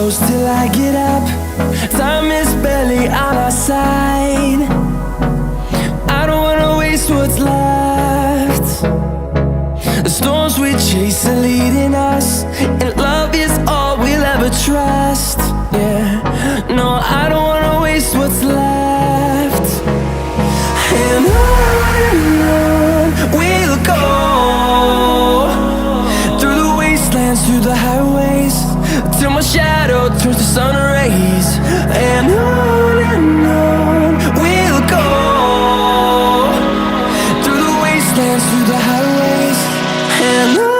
close till I get up. Time is barely on our side. I don't wanna waste what's left. The storms we chase are leading us, and love is all we'll ever trust. Yeah, no, I don't wanna waste what's left. And on we'll go, through the wastelands, through the highways, till my shadow turns to sun rays. And on we'll go, through the wastelands, through the highways, and on we'll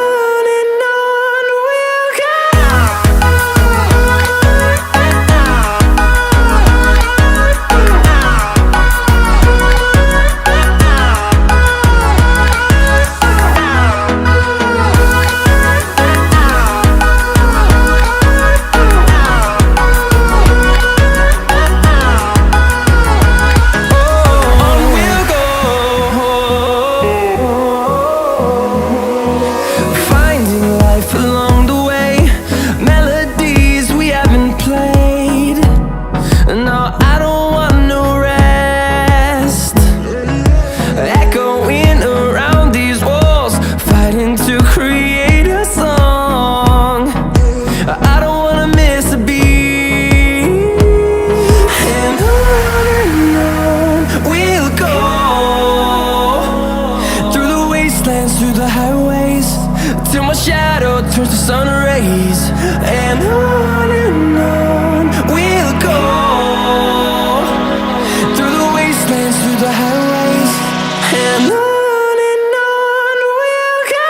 go. Through the highways, till my shadow turns to sun rays. And on we'll go, through the wastelands, through the highways, and on we'll go.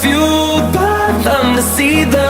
Fueled by them to see the